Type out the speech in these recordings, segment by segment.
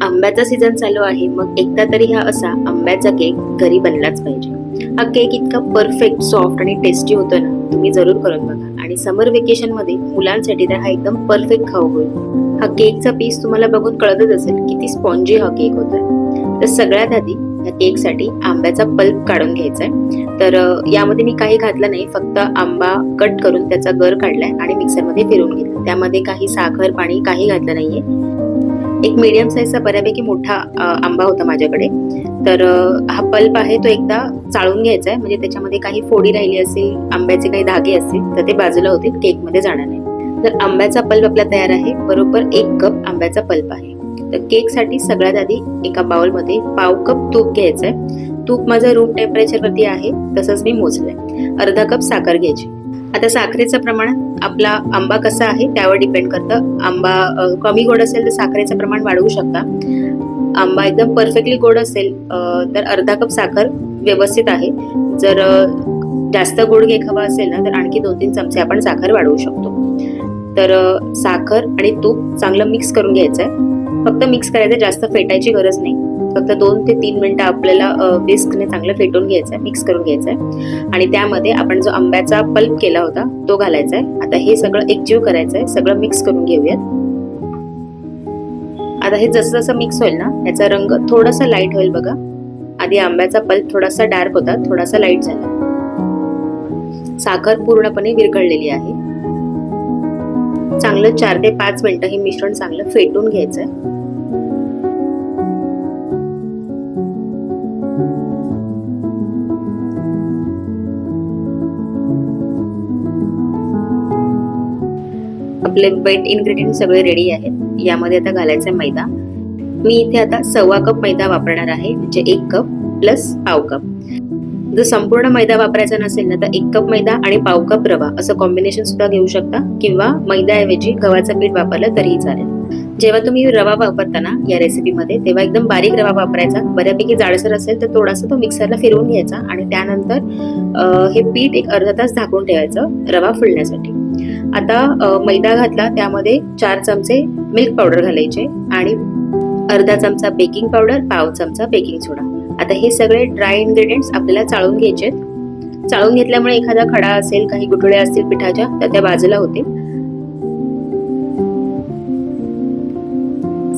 आंब्याचा सीझन चालू आहे, मग एकदा तरी हा असा आंब्याचा केक घरी बनलाच पाहिजे. हा केक इतका परफेक्ट, सॉफ्ट आणि टेस्टी होतो ना, तुम्ही जरूर करून बघा. आणि समर वेकेशन मध्ये मुलांसाठी तर हा एकदम परफेक्ट खाऊ होईल. हा केकचा पीस तुम्हाला बघून कळतच असेल किती स्पॉन्जी हा केक होतोय. तर सगळ्यात आधी या केकसाठी आंब्याचा पल्प काढून घ्यायचा आहे. तर यामध्ये मी काही घातलं नाही, फक्त आंबा कट करून त्याचा गर काढलाय आणि मिक्सरमध्ये फिरवून घेतलं. त्यामध्ये काही साखर, पाणी काही घातलं नाहीये. एक मीडियम साईजचा बऱ्यापैकी मोठा आंबा होता माझ्याकडे. तर हा पल्प आहे तो एकदा चाळून घ्यायचा आहे, म्हणजे त्याच्यामध्ये काही फोडी राहिली असेल, आंब्याचे काही धागे असतील तर ते बाजूला होतील, केकमध्ये जाणार नाही. तर आंब्याचा पल्प आपला तयार आहे. बरोबर 1 कप आंब्याचा पल्प आहे. तर केकसाठी सगळ्यात आधी एका बाउलमध्ये पाव कप तूप घ्यायचंय. तूप माझं रूम टेम्परेचरवरती आहे, तसंच मी मोजलंय. अर्धा कप साखर घ्यायची. आता साखरेचं प्रमाण आपला आंबा कसा आहे त्यावर डिपेंड करतं. आंबा कमी गोड असेल तर साखरेचं प्रमाण वाढवू शकता. आंबा एकदम परफेक्टली गोड असेल तर अर्धा कप साखर व्यवस्थित आहे. जर जास्त गोड केक हवा असेल ना तर आणखी 2-3 चमचे आपण साखर वाढवू शकतो. तर साखर आणि तूप चांगलं मिक्स करून घ्यायचं आहे. फक्त मिक्स करायचं, जास्त फेटायची गरज नाही. फक्त 2 ते 3 मिनिटं आपल्याला विस्कने चांगलं फेटून घ्यायचं आहे, मिक्स करून घ्यायचं आहे. आणि त्यामध्ये आपण जो आंब्याचा पल्प केला होता तो घालायचा आहे. आता हे सगळं एकजीव करायचं आहे, सगळं मिक्स करून घेऊयात. आता हे जसं जसं मिक्स होईल ना, याचा रंग थोडासा लाईट होईल बघा. आधी आंब्याचा पल्प थोडासा डार्क होता, थोडासा लाईट झाला. साखर पूर्णपणे विरघळलेली आहे. चांगलं 4 ते 5 मिनिटं हे मिश्रण चांगलं फेटून घ्यायचं आहे. आपले वेट इन्ग्रेडियंट सगळे रेडी आहेत. यामध्ये आता घालायचा आहे मैदा. मी इथे आता 1.25 कप मैदा वापरणार आहे, म्हणजे 1 कप प्लस पाव कप. जर संपूर्ण मैदा वापरायचा नसेल ना तर 1 कप मैदा आणि पाव कप रवा असं कॉम्बिनेशन सुद्धा घेऊ शकता, किंवा मैद्याऐवजी गव्हाचं पीठ वापरलं तरीही चालेल. जेव्हा तुम्ही रवा वापरता ना या रेसिपीमध्ये, तेव्हा एकदम बारीक रवा वापरायचा. बऱ्यापैकी जाडसर असेल तर थोडासा तो मिक्सरला फिरवून घ्यायचा आणि त्यानंतर हे पीठ एक अर्धा तास झाकून ठेवायचं रवा फुलण्यासाठी. आता मैदा घातला, त्यामध्ये 4 चमचे मिल्क पावडर घालायचे आणि अर्धा चमचा बेकिंग पावडर, पाव चमचा बेकिंग सोडा. आता हे सगळे ड्राय इन्ग्रेडियंट्स आपल्याला चाळून घ्यायचे. चाळून घेतल्यामुळे एखादा खडा असेल, काही गुठळ्या असतील पिठाच्या तर त्या बाजूला होतील.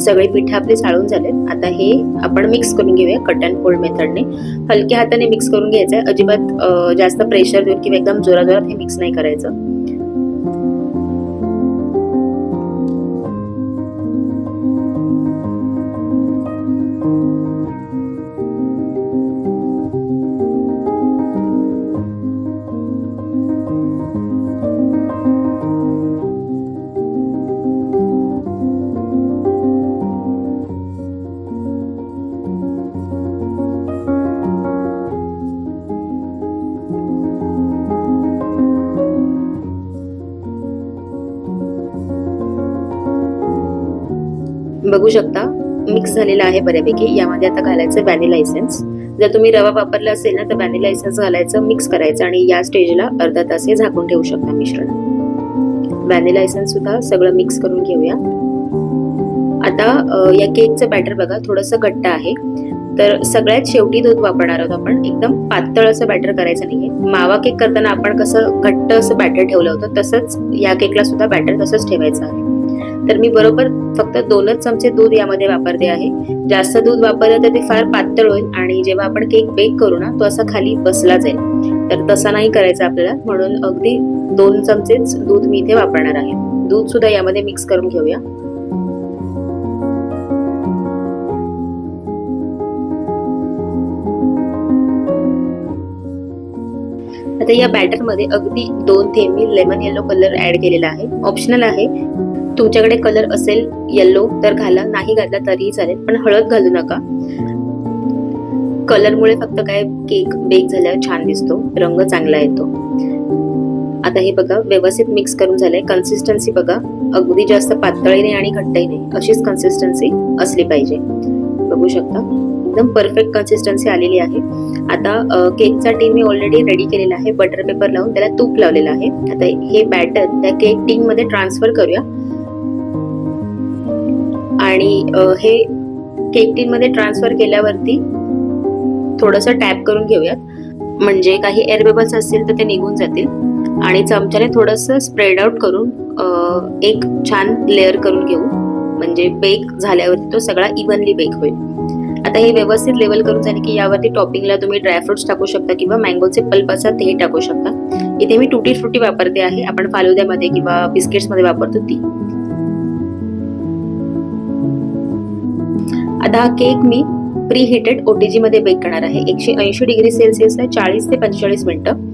सगळे पीठ आपले चाळून झाले. आता हे आपण मिक्स करून घेऊया कट अँड फोल्ड मेथडने. हलक्या हाताने मिक्स करून घ्यायचंय. अजिबात जास्त प्रेशर देऊन किंवा एकदम जोराजोरात हे मिक्स नाही करायचं. बघू शकता मिक्स झालेला आहे बऱ्यापैकी. यामध्ये आता घालायचं व्हॅनिला एसेन्स. जर तुम्ही रवा वापरला असेल ना तर व्हॅनिला एसेन्स घालायचं, मिक्स करायचं आणि या स्टेजला अर्धा तास हे झाकून ठेवू शकता मिश्रण. व्हॅनिला एसेन्स सुद्धा सगळं मिक्स करून घेऊया. आता या केकचं बॅटर बघा थोडंसं घट्ट आहे, तर सगळ्यात शेवटी दूध वापरणार आहोत आपण. एकदम पातळ असं बॅटर करायचं नाहीये. मावा केक करताना आपण कसं घट्ट असं बॅटर ठेवलं होतं, तसंच या केकला सुद्धा बॅटर तसंच ठेवायचं आहे. तर मी बरोबर फक्त 2च चमचे दूध यामध्ये वापरते आहे. जास्त दूध वापरलं तर ते फार पातळ होईल आणि जेव्हा आपण केक बेक करू ना तो असा खाली बसला जाईल. तर तसा नाही करायचा आपल्याला, म्हणून अगदी 2 चमचेच दूध मी इथे वापरणार आहे. दूध सुद्धा यामध्ये मिक्स करून घेऊया. आता या बॅटर मध्ये अगदी 2 थेंब मी लेमन येलो कलर ऍड केलेला आहे. ऑप्शनल आहे. तुमच्याकडे कलर असेल येलो तर घाला, नाही घातला तरीही चालेल, पण हळद घालू नका. कलरमुळे फक्त काय केक बेक झाल्यावर छान दिसतो, रंग चांगला येतो. आता हे बघा व्यवस्थित मिक्स करून झालंय. कन्सिस्टन्सी बघा, अगदी जास्त पातळही नाही आणि घट्टही नाही, अशीच कन्सिस्टन्सी असली पाहिजे. बघू शकता एकदम परफेक्ट कन्सिस्टन्सी आलेली आहे. आता केकचा टीन मी ऑलरेडी रेडी केलेला आहे. बटर पेपर लावून त्याला तूप लावलेलं आहे. आता हे बॅटर त्या केक टीन मध्ये ट्रान्सफर करूया आणि हे केक टीन मध्ये ट्रान्सफर केल्यावरती थोडंसं टॅप करून घेऊयात, म्हणजे काही एअर बबल्स असतील तर ते निघून जातील. आणि चमच्याने थोडंसं स्प्रेड आउट करून एक छान लेअर करून घेऊ, म्हणजे बेक झाल्यावरती तो सगळा इव्हनली बेक होईल. आता हे व्यवस्थित लेवल करून झाले की यावरती टॉपिंगला तुम्ही ड्रायफ्रुट्स टाकू शकता किंवा मँगोचे पल्प असतात तेही टाकू शकता. इथे मी टुटी फ्रुटी वापरते आहे, आपण फालुद्यामध्ये किंवा बिस्किट्समध्ये वापरतो ती. आता हा केक मी प्री हिटेड OTG मध्ये बेक करणार आहे. 180 डिग्री सेल्सिअसला 40 ते 45 मिनिटं.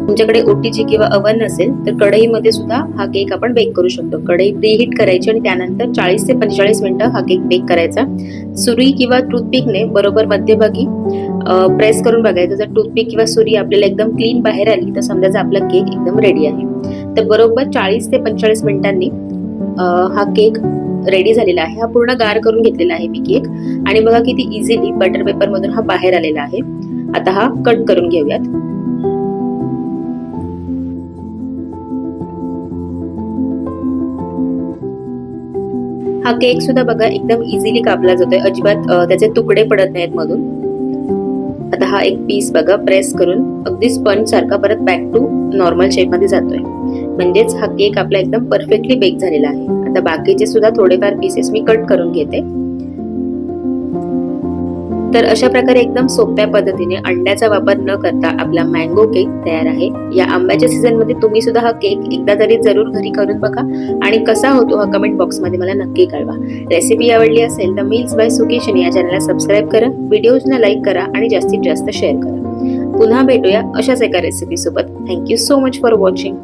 तुमच्याकडे OTG किंवा अवन नसेल तर कढईमध्ये सुद्धा हा केक आपण बेक करू शकतो. कढई प्रीहीट करायची आणि त्यानंतर 40 ते 45 मिनिटं हा केक बेक करायचा. सुरी किंवा टूथपिकने बरोबर मध्यभागी प्रेस करून बघायचं. जर टूथपिक किंवा सुरी आपल्याला एकदम क्लीन बाहेर आली तर समजायचं आपला केक एकदम रेडी आहे. तर बरोबर 40 ते 45 मिनिटांनी हा केक रेडी झालेला आहे. हा पूर्ण गार करून घेतलेला आहे मी केक, आणि बघा किती इझिली बटर पेपर मधून हा बाहेर आलेला आहे. आता हा कट करून घेऊयात. हा केक सुद्धा बघा एकदम इझिली कापला जातोय, अजिबात त्याचे तुकडे पडत नाहीत मधून. आता हा एक पीस बघा प्रेस करून अगदी स्पंज सारखा परत बॅक टू नॉर्मल शेप मध्ये जातोय, म्हणजेच हा केक आपला एकदम परफेक्टली बेक झालेला आहे. आता बाकीचे सुद्धा थोडेफार पीसेस मी कट करून घेते. तर अशा प्रकारे एकदम सोप्या पद्धतीने अंड्याचा वापर न करता आपला मँगो केक तयार आहे. या आंब्याच्या सीझन मध्ये तुम्ही सुद्धा हा केक एकदा तरी जरूर घरी करून बघा आणि कसा होतो हा कमेंट बॉक्स मध्ये मला नक्की कळवा. रेसिपी आवडली असेल तर मील्स बाय सुकेशनी या चॅनलला सबस्क्राईब करा, व्हिडिओजना लाईक करा आणि जास्तीत जास्त शेअर करा. पुन्हा भेटूया अशाच एका रेसिपी सोबत. Thank you so much for watching.